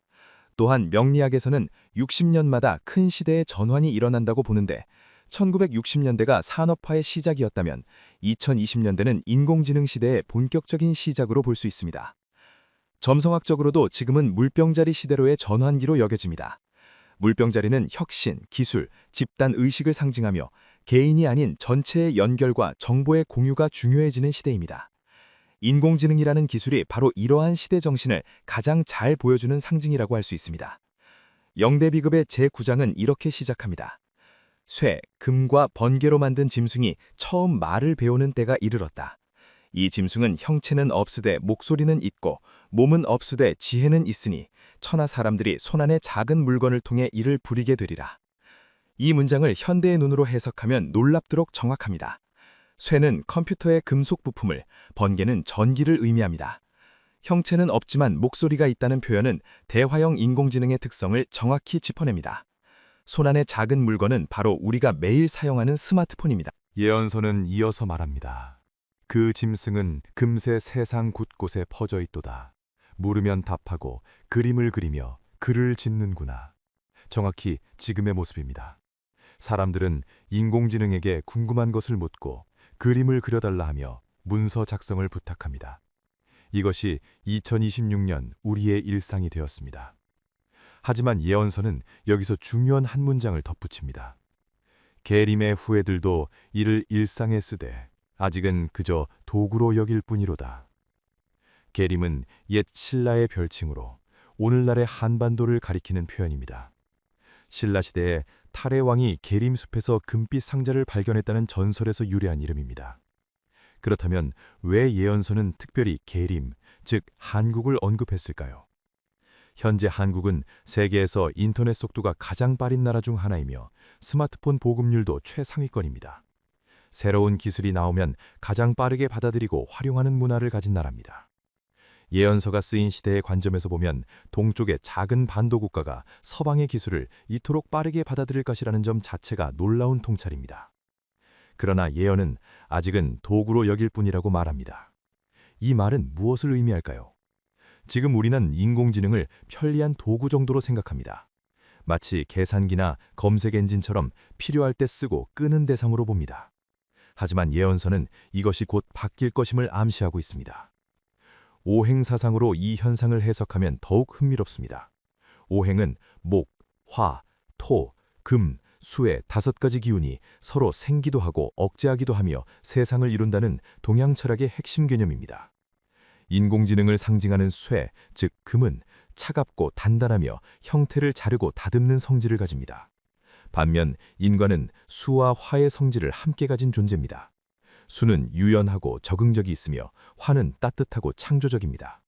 또한 명리학에서는 60년마다 큰 시대의 전환이 일어난다고 보는데 1960년대가 산업화의 시작이었다면 2020년대는 인공지능 시대의 본격적인 시작으로 볼 수 있습니다. 점성학적으로도 지금은 물병자리 시대로의 전환기로 여겨집니다. 물병자리는 혁신, 기술, 집단 의식을 상징하며 개인이 아닌 전체의 연결과 정보의 공유가 중요해지는 시대입니다. 인공지능이라는 기술이 바로 이러한 시대 정신을 가장 잘 보여주는 상징이라고 할 수 있습니다. 영대비급의 제9장은 이렇게 시작합니다. 쇠, 금과 번개로 만든 짐승이 처음 말을 배우는 때가 이르렀다. 이 짐승은 형체는 없으되 목소리는 있고 몸은 없으되 지혜는 있으니 천하 사람들이 손안의 작은 물건을 통해 이를 부리게 되리라. 이 문장을 현대의 눈으로 해석하면 놀랍도록 정확합니다. 쇠는 컴퓨터의 금속 부품을, 번개는 전기를 의미합니다. 형체는 없지만 목소리가 있다는 표현은 대화형 인공지능의 특성을 정확히 짚어냅니다. 손안의 작은 물건은 바로 우리가 매일 사용하는 스마트폰입니다. 예언서는 이어서 말합니다. 그 짐승은 금세 세상 곳곳에 퍼져 있도다. 물으면 답하고 그림을 그리며 글을 짓는구나. 정확히 지금의 모습입니다. 사람들은 인공지능에게 궁금한 것을 묻고 그림을 그려달라 하며 문서 작성을 부탁합니다. 이것이 2026년 우리의 일상이 되었습니다. 하지만 예언서는 여기서 중요한 한 문장을 덧붙입니다. 계림의 후예들도 이를 일상에 쓰되 아직은 그저 도구로 여길 뿐이로다. 계림은 옛 신라의 별칭으로 오늘날의 한반도를 가리키는 표현입니다. 신라시대에 탈의 왕이 계림숲에서 금빛 상자를 발견했다는 전설에서 유래한 이름입니다. 그렇다면 왜 예언서는 특별히 계림, 즉 한국을 언급했을까요? 현재 한국은 세계에서 인터넷 속도가 가장 빠른 나라 중 하나이며 스마트폰 보급률도 최상위권입니다. 새로운 기술이 나오면 가장 빠르게 받아들이고 활용하는 문화를 가진 나라입니다. 예언서가 쓰인 시대의 관점에서 보면 동쪽의 작은 반도 국가가 서방의 기술을 이토록 빠르게 받아들일 것이라는 점 자체가 놀라운 통찰입니다. 그러나 예언은 아직은 도구로 여길 뿐이라고 말합니다. 이 말은 무엇을 의미할까요? 지금 우리는 인공지능을 편리한 도구 정도로 생각합니다. 마치 계산기나 검색 엔진처럼 필요할 때 쓰고 끄는 대상으로 봅니다. 하지만 예언서는 이것이 곧 바뀔 것임을 암시하고 있습니다. 오행사상으로 이 현상을 해석하면 더욱 흥미롭습니다. 오행은 목, 화, 토, 금, 수의 5가지 기운이 서로 생기도 하고 억제하기도 하며 세상을 이룬다는 동양 철학의 핵심 개념입니다. 인공지능을 상징하는 쇠, 즉 금은 차갑고 단단하며 형태를 자르고 다듬는 성질을 가집니다. 반면 인간은 수와 화의 성질을 함께 가진 존재입니다. 수는 유연하고 적응력이 있으며 화는 따뜻하고 창조적입니다.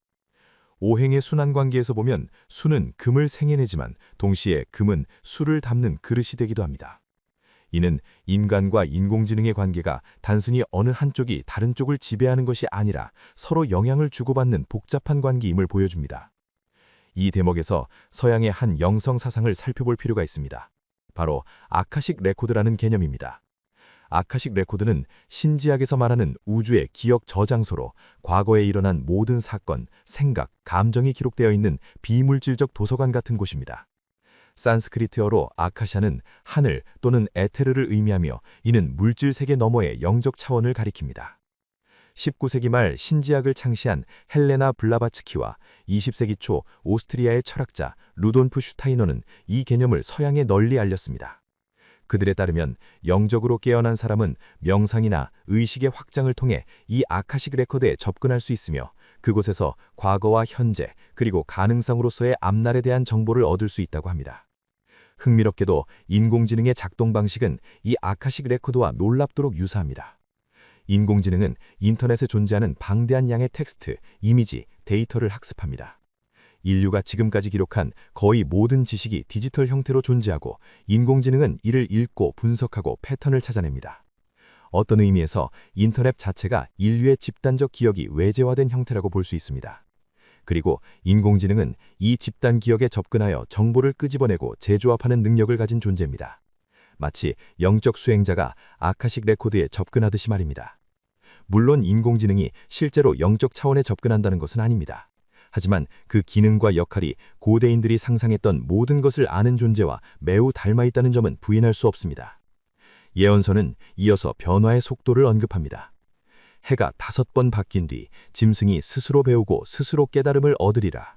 오행의 순환관계에서 보면 수는 금을 생해내지만 동시에 금은 수를 담는 그릇이 되기도 합니다. 이는 인간과 인공지능의 관계가 단순히 어느 한쪽이 다른 쪽을 지배하는 것이 아니라 서로 영향을 주고받는 복잡한 관계임을 보여줍니다. 이 대목에서 서양의 한 영성 사상을 살펴볼 필요가 있습니다. 바로 아카식 레코드라는 개념입니다. 아카식 레코드는 신지학에서 말하는 우주의 기억 저장소로 과거에 일어난 모든 사건, 생각, 감정이 기록되어 있는 비물질적 도서관 같은 곳입니다. 산스크리트어로 아카샤는 하늘 또는 에테르를 의미하며 이는 물질 세계 너머의 영적 차원을 가리킵니다. 19세기 말 신지학을 창시한 헬레나 블라바츠키와 20세기 초 오스트리아의 철학자 루돌프 슈타이너는 이 개념을 서양에 널리 알렸습니다. 그들에 따르면 영적으로 깨어난 사람은 명상이나 의식의 확장을 통해 이 아카식 레코드에 접근할 수 있으며 그곳에서 과거와 현재 그리고 가능성으로서의 앞날에 대한 정보를 얻을 수 있다고 합니다. 흥미롭게도 인공지능의 작동 방식은 이 아카식 레코드와 놀랍도록 유사합니다. 인공지능은 인터넷에 존재하는 방대한 양의 텍스트, 이미지, 데이터를 학습합니다. 인류가 지금까지 기록한 거의 모든 지식이 디지털 형태로 존재하고 인공지능은 이를 읽고 분석하고 패턴을 찾아냅니다. 어떤 의미에서 인터넷 자체가 인류의 집단적 기억이 외재화된 형태라고 볼 수 있습니다. 그리고 인공지능은 이 집단 기억에 접근하여 정보를 끄집어내고 재조합하는 능력을 가진 존재입니다. 마치 영적 수행자가 아카식 레코드에 접근하듯이 말입니다. 물론 인공지능이 실제로 영적 차원에 접근한다는 것은 아닙니다. 하지만 그 기능과 역할이 고대인들이 상상했던 모든 것을 아는 존재와 매우 닮아 있다는 점은 부인할 수 없습니다. 예언서는 이어서 변화의 속도를 언급합니다. 해가 5번 바뀐 뒤 짐승이 스스로 배우고 스스로 깨달음을 얻으리라.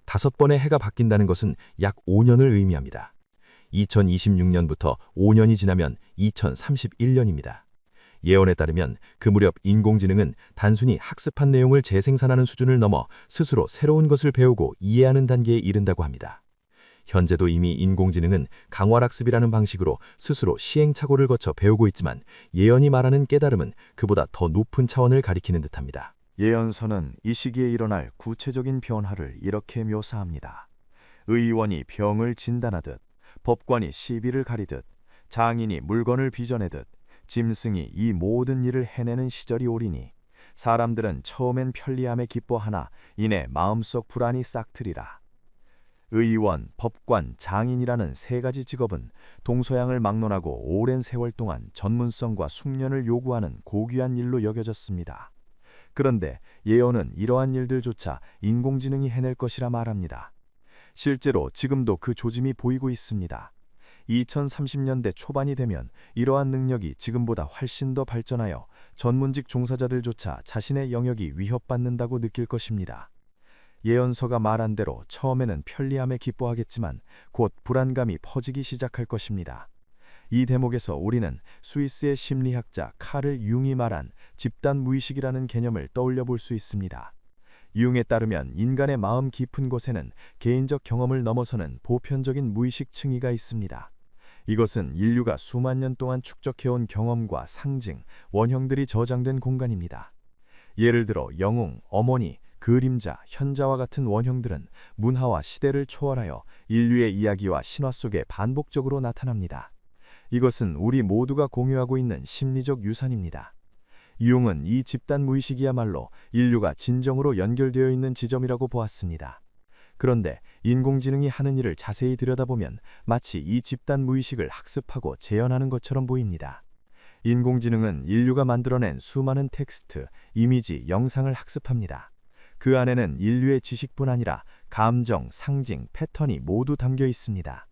5번의 해가 바뀐다는 것은 약 5년을 의미합니다. 2026년부터 5년이 지나면 2031년입니다. 예언에 따르면 그 무렵 인공지능은 단순히 학습한 내용을 재생산하는 수준을 넘어 스스로 새로운 것을 배우고 이해하는 단계에 이른다고 합니다. 현재도 이미 인공지능은 강활학습이라는 방식으로 스스로 시행착오를 거쳐 배우고 있지만 예언이 말하는 깨달음은 그보다 더 높은 차원을 가리키는 듯합니다. 예언서는 이 시기에 일어날 구체적인 변화를 이렇게 묘사합니다. 의원이 병을 진단하듯, 법관이 시비를 가리듯, 장인이 물건을 빚어내듯, 짐승이 이 모든 일을 해내는 시절이 오리니 사람들은 처음엔 편리함에 기뻐하나 이내 마음속 불안이 싹트리라. 의원, 법관, 장인이라는 3가지 직업은 동서양을 막론하고 오랜 세월 동안 전문성과 숙련을 요구하는 고귀한 일로 여겨졌습니다. 그런데 예언은 이러한 일들조차 인공지능이 해낼 것이라 말합니다. 실제로 지금도 그 조짐이 보이고 있습니다. 2030년대 초반이 되면 이러한 능력이 지금보다 훨씬 더 발전하여 전문직 종사자들조차 자신의 영역이 위협받는다고 느낄 것입니다. 예언서가 말한 대로 처음에는 편리함에 기뻐하겠지만 곧 불안감이 퍼지기 시작할 것입니다. 이 대목에서 우리는 스위스의 심리학자 카를 융이 말한 집단 무의식이라는 개념을 떠올려 볼 수 있습니다. 유응에 따르면 인간의 마음 깊은 곳에는 개인적 경험을 넘어서는 보편적인 무의식 층위가 있습니다. 이것은 인류가 수만 년 동안 축적해온 경험과 상징, 원형들이 저장된 공간입니다. 예를 들어 영웅, 어머니, 그림자, 현자와 같은 원형들은 문화와 시대를 초월하여 인류의 이야기와 신화 속에 반복적으로 나타납니다. 이것은 우리 모두가 공유하고 있는 심리적 유산입니다. 유용은 이 집단 무의식이야말로 인류가 진정으로 연결되어 있는 지점이라고 보았습니다. 그런데 인공지능이 하는 일을 자세히 들여다보면 마치 이 집단 무의식을 학습하고 재현하는 것처럼 보입니다. 인공지능은 인류가 만들어낸 수많은 텍스트, 이미지, 영상을 학습합니다. 그 안에는 인류의 지식뿐 아니라 감정, 상징, 패턴이 모두 담겨 있습니다.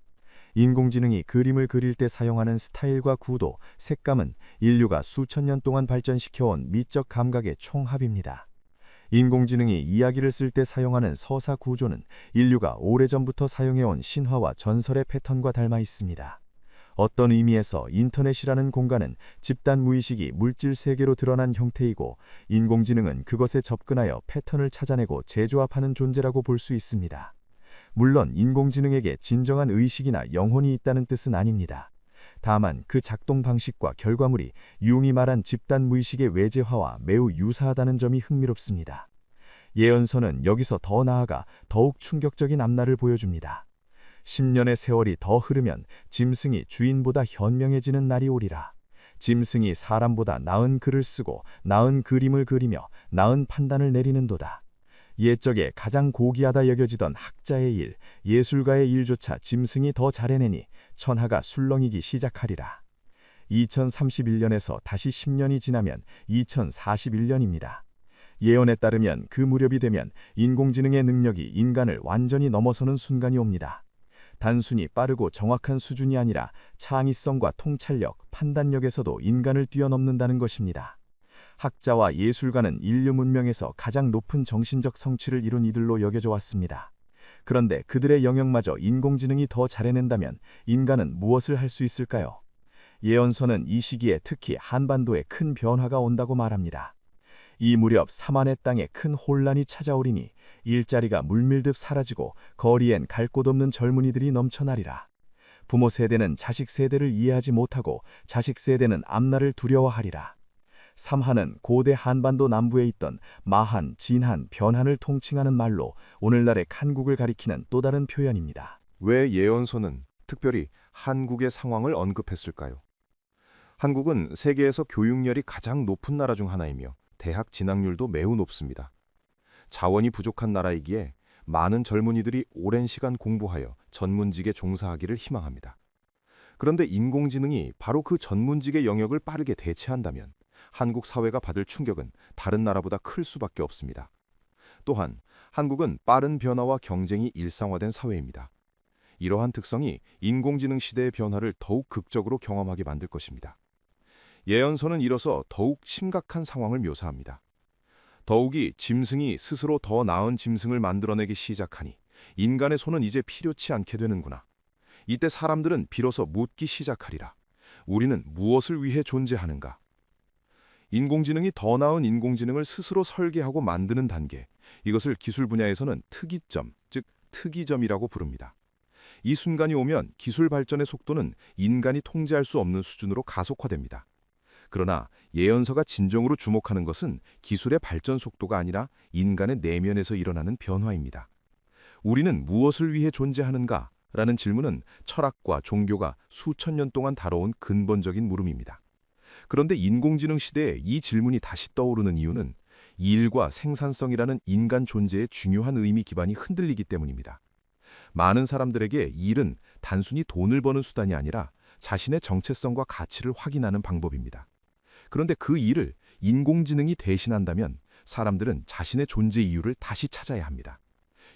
인공지능이 그림을 그릴 때 사용하는 스타일과 구도, 색감은 인류가 수천 년 동안 발전시켜온 미적 감각의 총합입니다. 인공지능이 이야기를 쓸 때 사용하는 서사 구조는 인류가 오래전부터 사용해온 신화와 전설의 패턴과 닮아 있습니다. 어떤 의미에서 인터넷이라는 공간은 집단 무의식이 물질 세계로 드러난 형태이고, 인공지능은 그것에 접근하여 패턴을 찾아내고 재조합하는 존재라고 볼 수 있습니다. 물론 인공지능에게 진정한 의식이나 영혼이 있다는 뜻은 아닙니다. 다만 그 작동 방식과 결과물이 융이 말한 집단 무의식의 외재화와 매우 유사하다는 점이 흥미롭습니다. 예언서는 여기서 더 나아가 더욱 충격적인 앞날을 보여줍니다. 10년의 세월이 더 흐르면 짐승이 주인보다 현명해지는 날이 오리라. 짐승이 사람보다 나은 글을 쓰고 나은 그림을 그리며 나은 판단을 내리는도다. 옛적에 가장 고귀하다 여겨지던 학자의 일, 예술가의 일조차 짐승이 더 잘해내니 천하가 술렁이기 시작하리라. 2031년에서 다시 10년이 지나면 2041년입니다. 예언에 따르면 그 무렵이 되면 인공지능의 능력이 인간을 완전히 넘어서는 순간이 옵니다. 단순히 빠르고 정확한 수준이 아니라 창의성과 통찰력, 판단력에서도 인간을 뛰어넘는다는 것입니다. 학자와 예술가는 인류 문명에서 가장 높은 정신적 성취를 이룬 이들로 여겨져 왔습니다. 그런데 그들의 영역마저 인공지능이 더 잘해낸다면 인간은 무엇을 할 수 있을까요? 예언서는 이 시기에 특히 한반도에 큰 변화가 온다고 말합니다. 이 무렵 사만의 땅에 큰 혼란이 찾아오리니 일자리가 물밀듯 사라지고 거리엔 갈 곳 없는 젊은이들이 넘쳐나리라. 부모 세대는 자식 세대를 이해하지 못하고 자식 세대는 앞날을 두려워하리라. 삼한은 고대 한반도 남부에 있던 마한, 진한, 변한을 통칭하는 말로 오늘날의 한국을 가리키는 또 다른 표현입니다. 왜 예언서는 특별히 한국의 상황을 언급했을까요? 한국은 세계에서 교육열이 가장 높은 나라 중 하나이며 대학 진학률도 매우 높습니다. 자원이 부족한 나라이기에 많은 젊은이들이 오랜 시간 공부하여 전문직에 종사하기를 희망합니다. 그런데 인공지능이 바로 그 전문직의 영역을 빠르게 대체한다면 한국 사회가 받을 충격은 다른 나라보다 클 수밖에 없습니다. 또한 한국은 빠른 변화와 경쟁이 일상화된 사회입니다. 이러한 특성이 인공지능 시대의 변화를 더욱 극적으로 경험하게 만들 것입니다. 예언서는 이로써 더욱 심각한 상황을 묘사합니다. 더욱이 짐승이 스스로 더 나은 짐승을 만들어내기 시작하니 인간의 손은 이제 필요치 않게 되는구나. 이때 사람들은 비로소 묻기 시작하리라. 우리는 무엇을 위해 존재하는가? 인공지능이 더 나은 인공지능을 스스로 설계하고 만드는 단계, 이것을 기술 분야에서는 특이점, 즉 특이점이라고 부릅니다. 이 순간이 오면 기술 발전의 속도는 인간이 통제할 수 없는 수준으로 가속화됩니다. 그러나 예언서가 진정으로 주목하는 것은 기술의 발전 속도가 아니라 인간의 내면에서 일어나는 변화입니다. 우리는 무엇을 위해 존재하는가? 라는 질문은 철학과 종교가 수천 년 동안 다뤄온 근본적인 물음입니다. 그런데 인공지능 시대에 이 질문이 다시 떠오르는 이유는 일과 생산성이라는 인간 존재의 중요한 의미 기반이 흔들리기 때문입니다. 많은 사람들에게 일은 단순히 돈을 버는 수단이 아니라 자신의 정체성과 가치를 확인하는 방법입니다. 그런데 그 일을 인공지능이 대신한다면 사람들은 자신의 존재 이유를 다시 찾아야 합니다.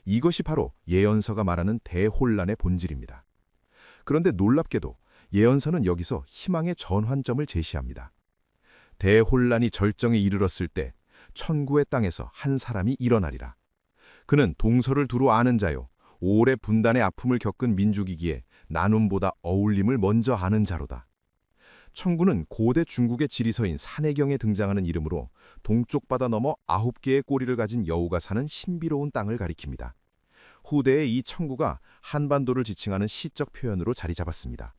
이것이 바로 예언서가 말하는 대혼란의 본질입니다. 그런데 놀랍게도 예언서는 여기서 희망의 전환점을 제시합니다. 대혼란이 절정에 이르렀을 때 천구의 땅에서 한 사람이 일어나리라. 그는 동서를 두루 아는 자요 오래 분단의 아픔을 겪은 민족이기에 나눔보다 어울림을 먼저 아는 자로다. 청구는 고대 중국의 지리서인 산해경에 등장하는 이름으로 동쪽 바다 너머 9개의 꼬리를 가진 여우가 사는 신비로운 땅을 가리킵니다. 후대에 이 청구가 한반도를 지칭하는 시적 표현으로 자리 잡았습니다.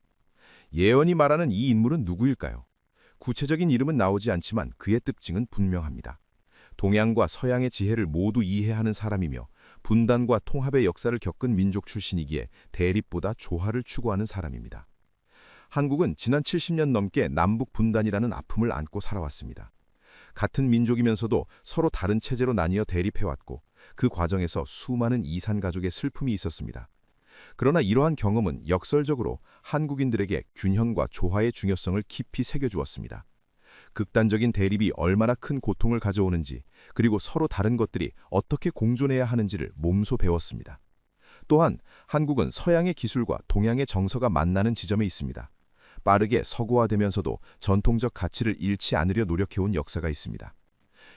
예언이 말하는 이 인물은 누구일까요? 구체적인 이름은 나오지 않지만 그의 뜻징은 분명합니다. 동양과 서양의 지혜를 모두 이해하는 사람이며 분단과 통합의 역사를 겪은 민족 출신이기에 대립보다 조화를 추구하는 사람입니다. 한국은 지난 70년 넘게 남북 분단이라는 아픔을 안고 살아왔습니다. 같은 민족이면서도 서로 다른 체제로 나뉘어 대립해왔고 그 과정에서 수많은 이산 가족의 슬픔이 있었습니다. 그러나 이러한 경험은 역설적으로 한국인들에게 균형과 조화의 중요성을 깊이 새겨주었습니다. 극단적인 대립이 얼마나 큰 고통을 가져오는지, 그리고 서로 다른 것들이 어떻게 공존해야 하는지를 몸소 배웠습니다. 또한 한국은 서양의 기술과 동양의 정서가 만나는 지점에 있습니다. 빠르게 서구화되면서도 전통적 가치를 잃지 않으려 노력해온 역사가 있습니다.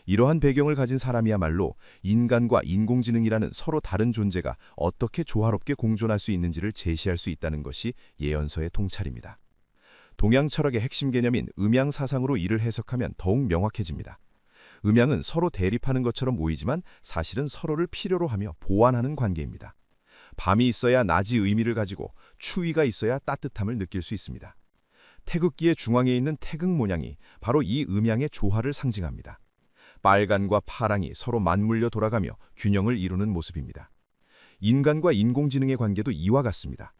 이러한 배경을 가진 사람이야말로 인간과 인공지능이라는 서로 다른 존재가 어떻게 조화롭게 공존할 수 있는지를 제시할 수 있다는 것이 예언서의 통찰입니다. 동양 철학의 핵심 개념인 음양사상으로 이를 해석하면 더욱 명확해집니다. 음양은 서로 대립하는 것처럼 보이지만 사실은 서로를 필요로 하며 보완하는 관계입니다. 밤이 있어야 낮이 의미를 가지고 추위가 있어야 따뜻함을 느낄 수 있습니다. 태극기의 중앙에 있는 태극 모양이 바로 이 음양의 조화를 상징합니다. 빨간과 파랑이 서로 맞물려 돌아가며 균형을 이루는 모습입니다. 인간과 인공지능의 관계도 이와 같습니다.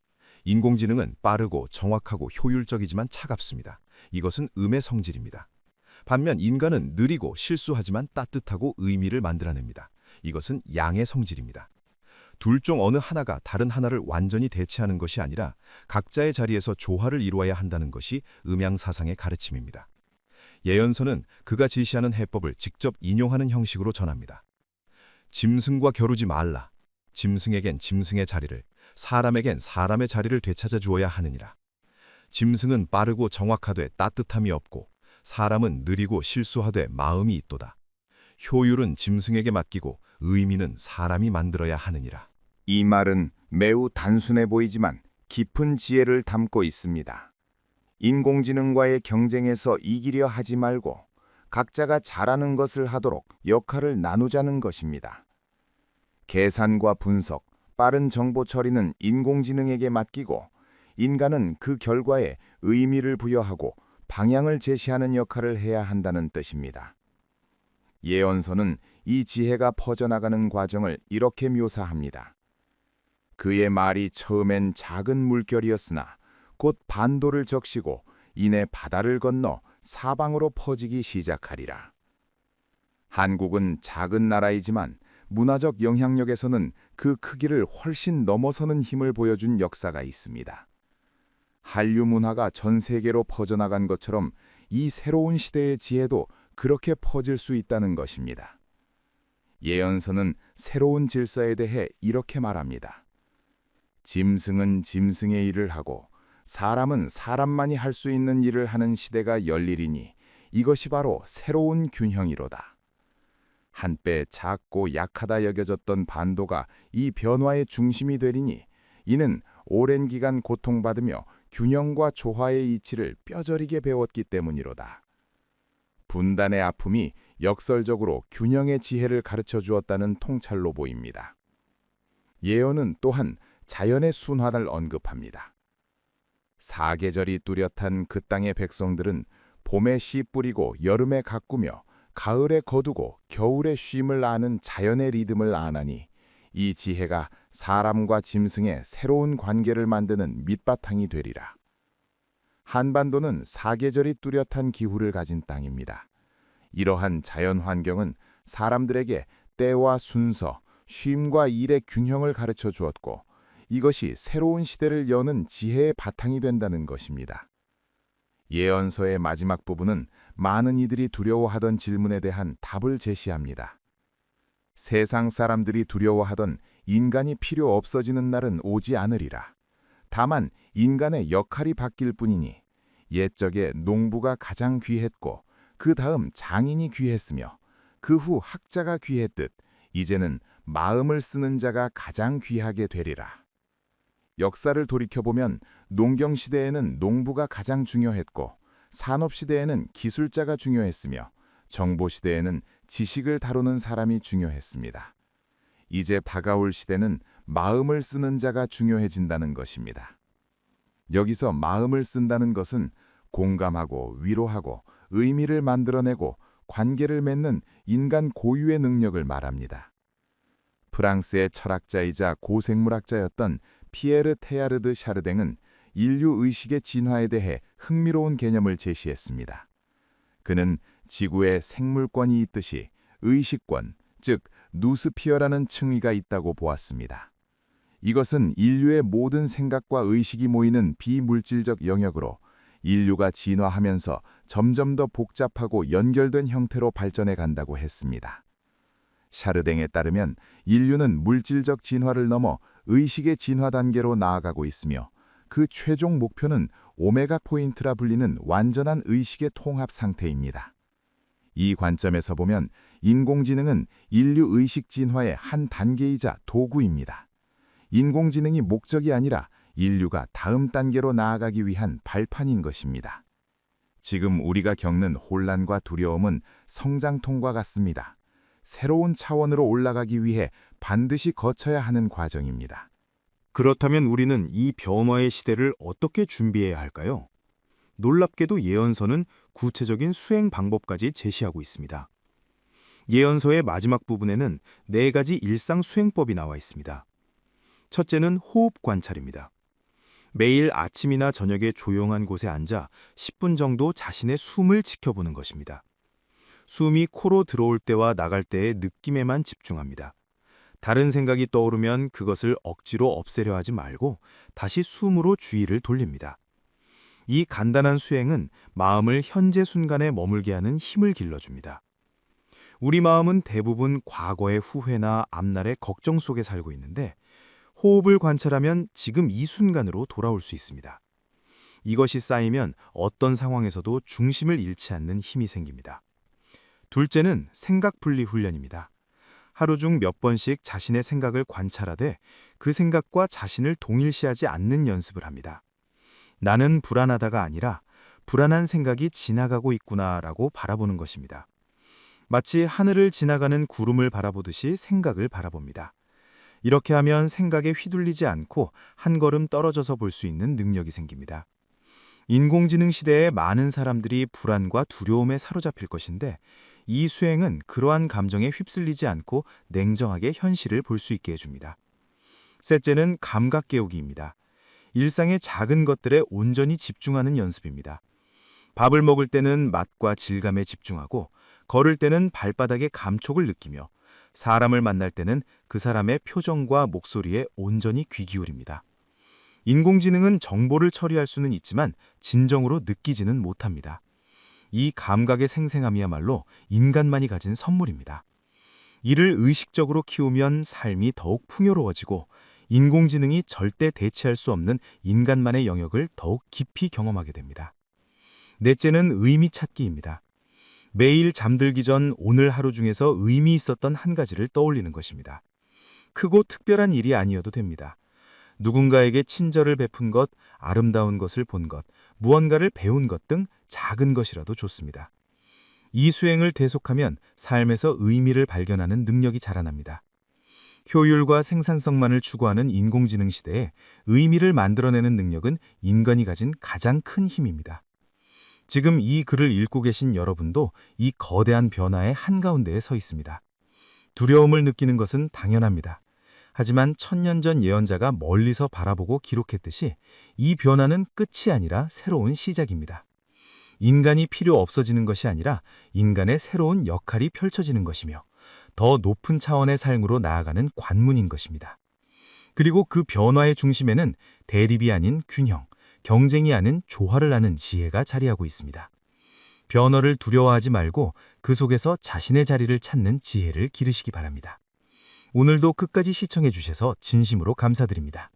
인공지능은 빠르고 정확하고 효율적이지만 차갑습니다. 이것은 음의 성질입니다. 반면 인간은 느리고 실수하지만 따뜻하고 의미를 만들어냅니다. 이것은 양의 성질입니다. 둘 중 어느 하나가 다른 하나를 완전히 대체하는 것이 아니라 각자의 자리에서 조화를 이루어야 한다는 것이 음양사상의 가르침입니다. 예언서는 그가 지시하는 해법을 직접 인용하는 형식으로 전합니다. 짐승과 겨루지 말라. 짐승에겐 짐승의 자리를, 사람에겐 사람의 자리를 되찾아 주어야 하느니라. 짐승은 빠르고 정확하되 따뜻함이 없고 사람은 느리고 실수하되 마음이 있도다. 효율은 짐승에게 맡기고 의미는 사람이 만들어야 하느니라. 이 말은 매우 단순해 보이지만 깊은 지혜를 담고 있습니다. 인공지능과의 경쟁에서 이기려 하지 말고 각자가 잘하는 것을 하도록 역할을 나누자는 것입니다. 계산과 분석, 빠른 정보 처리는 인공지능에게 맡기고 인간은 그 결과에 의미를 부여하고 방향을 제시하는 역할을 해야 한다는 뜻입니다. 예언서는 이 지혜가 퍼져나가는 과정을 이렇게 묘사합니다. 그의 말이 처음엔 작은 물결이었으나 곧 반도를 적시고 이내 바다를 건너 사방으로 퍼지기 시작하리라. 한국은 작은 나라이지만 문화적 영향력에서는 그 크기를 훨씬 넘어서는 힘을 보여준 역사가 있습니다. 한류 문화가 전 세계로 퍼져나간 것처럼 이 새로운 시대의 지혜도 그렇게 퍼질 수 있다는 것입니다. 예언서는 새로운 질서에 대해 이렇게 말합니다. 짐승은 짐승의 일을 하고 사람은 사람만이 할 수 있는 일을 하는 시대가 열리리니 이것이 바로 새로운 균형이로다. 한때 작고 약하다 여겨졌던 반도가 이 변화의 중심이 되리니 이는 오랜 기간 고통받으며 균형과 조화의 이치를 뼈저리게 배웠기 때문이로다. 분단의 아픔이 역설적으로 균형의 지혜를 가르쳐 주었다는 통찰로 보입니다. 예언은 또한 자연의 순환을 언급합니다. 사계절이 뚜렷한 그 땅의 백성들은 봄에 씨 뿌리고 여름에 가꾸며 가을에 거두고 겨울에 쉼을 아는 자연의 리듬을 아나니 이 지혜가 사람과 짐승의 새로운 관계를 만드는 밑바탕이 되리라. 한반도는 사계절이 뚜렷한 기후를 가진 땅입니다. 이러한 자연 환경은 사람들에게 때와 순서, 쉼과 일의 균형을 가르쳐 주었고 이것이 새로운 시대를 여는 지혜의 바탕이 된다는 것입니다. 예언서의 마지막 부분은 많은 이들이 두려워하던 질문에 대한 답을 제시합니다. 세상 사람들이 두려워하던 인간이 필요 없어지는 날은 오지 않으리라. 다만 인간의 역할이 바뀔 뿐이니 옛적에 농부가 가장 귀했고 그 다음 장인이 귀했으며 그 후 학자가 귀했듯 이제는 마음을 쓰는 자가 가장 귀하게 되리라. 역사를 돌이켜보면 농경시대에는 농부가 가장 중요했고 산업시대에는 기술자가 중요했으며 정보시대에는 지식을 다루는 사람이 중요했습니다. 이제 다가올 시대는 마음을 쓰는 자가 중요해진다는 것입니다. 여기서 마음을 쓴다는 것은 공감하고 위로하고 의미를 만들어내고 관계를 맺는 인간 고유의 능력을 말합니다. 프랑스의 철학자이자 고생물학자였던 피에르 테야르드 샤르댕은 인류 의식의 진화에 대해 흥미로운 개념을 제시했습니다. 그는 지구에 생물권이 있듯이 의식권, 즉 누스피어라는 층위가 있다고 보았습니다. 이것은 인류의 모든 생각과 의식이 모이는 비물질적 영역으로 인류가 진화하면서 점점 더 복잡하고 연결된 형태로 발전해 간다고 했습니다. 샤르댕에 따르면 인류는 물질적 진화를 넘어 의식의 진화 단계로 나아가고 있으며 그 최종 목표는 오메가 포인트라 불리는 완전한 의식의 통합 상태입니다. 이 관점에서 보면 인공지능은 인류 의식 진화의 한 단계이자 도구입니다. 인공지능이 목적이 아니라 인류가 다음 단계로 나아가기 위한 발판인 것입니다. 지금 우리가 겪는 혼란과 두려움은 성장통과 같습니다. 새로운 차원으로 올라가기 위해 반드시 거쳐야 하는 과정입니다. 그렇다면 우리는 이 변화의 시대를 어떻게 준비해야 할까요? 놀랍게도 예언서는 구체적인 수행 방법까지 제시하고 있습니다. 예언서의 마지막 부분에는 4가지 일상 수행법이 나와 있습니다. 첫째는 호흡 관찰입니다. 매일 아침이나 저녁에 조용한 곳에 앉아 10분 정도 자신의 숨을 지켜보는 것입니다. 숨이 코로 들어올 때와 나갈 때의 느낌에만 집중합니다. 다른 생각이 떠오르면 그것을 억지로 없애려 하지 말고 다시 숨으로 주의를 돌립니다. 이 간단한 수행은 마음을 현재 순간에 머물게 하는 힘을 길러줍니다. 우리 마음은 대부분 과거의 후회나 앞날의 걱정 속에 살고 있는데 호흡을 관찰하면 지금 이 순간으로 돌아올 수 있습니다. 이것이 쌓이면 어떤 상황에서도 중심을 잃지 않는 힘이 생깁니다. 둘째는 생각 분리 훈련입니다. 하루 중 몇 번씩 자신의 생각을 관찰하되 그 생각과 자신을 동일시하지 않는 연습을 합니다. 나는 불안하다가 아니라 불안한 생각이 지나가고 있구나라고 바라보는 것입니다. 마치 하늘을 지나가는 구름을 바라보듯이 생각을 바라봅니다. 이렇게 하면 생각에 휘둘리지 않고 한 걸음 떨어져서 볼 수 있는 능력이 생깁니다. 인공지능 시대에 많은 사람들이 불안과 두려움에 사로잡힐 것인데 이 수행은 그러한 감정에 휩쓸리지 않고 냉정하게 현실을 볼 수 있게 해줍니다. 셋째는 감각 깨우기입니다. 일상의 작은 것들에 온전히 집중하는 연습입니다. 밥을 먹을 때는 맛과 질감에 집중하고 걸을 때는 발바닥의 감촉을 느끼며 사람을 만날 때는 그 사람의 표정과 목소리에 온전히 귀 기울입니다. 인공지능은 정보를 처리할 수는 있지만 진정으로 느끼지는 못합니다. 이 감각의 생생함이야말로 인간만이 가진 선물입니다. 이를 의식적으로 키우면 삶이 더욱 풍요로워지고 인공지능이 절대 대체할 수 없는 인간만의 영역을 더욱 깊이 경험하게 됩니다. 넷째는 의미 찾기입니다. 매일 잠들기 전 오늘 하루 중에서 의미 있었던 한 가지를 떠올리는 것입니다. 크고 특별한 일이 아니어도 됩니다. 누군가에게 친절을 베푼 것, 아름다운 것을 본 것, 무언가를 배운 것 등 작은 것이라도 좋습니다. 이 수행을 계속하면 삶에서 의미를 발견하는 능력이 자라납니다. 효율과 생산성만을 추구하는 인공지능 시대에 의미를 만들어내는 능력은 인간이 가진 가장 큰 힘입니다. 지금 이 글을 읽고 계신 여러분도 이 거대한 변화의 한가운데에 서 있습니다. 두려움을 느끼는 것은 당연합니다. 하지만 1000년 전 예언자가 멀리서 바라보고 기록했듯이 이 변화는 끝이 아니라 새로운 시작입니다. 인간이 필요 없어지는 것이 아니라 인간의 새로운 역할이 펼쳐지는 것이며 더 높은 차원의 삶으로 나아가는 관문인 것입니다. 그리고 그 변화의 중심에는 대립이 아닌 균형, 경쟁이 아닌 조화를 하는 지혜가 자리하고 있습니다. 변화를 두려워하지 말고 그 속에서 자신의 자리를 찾는 지혜를 기르시기 바랍니다. 오늘도 끝까지 시청해 주셔서 진심으로 감사드립니다.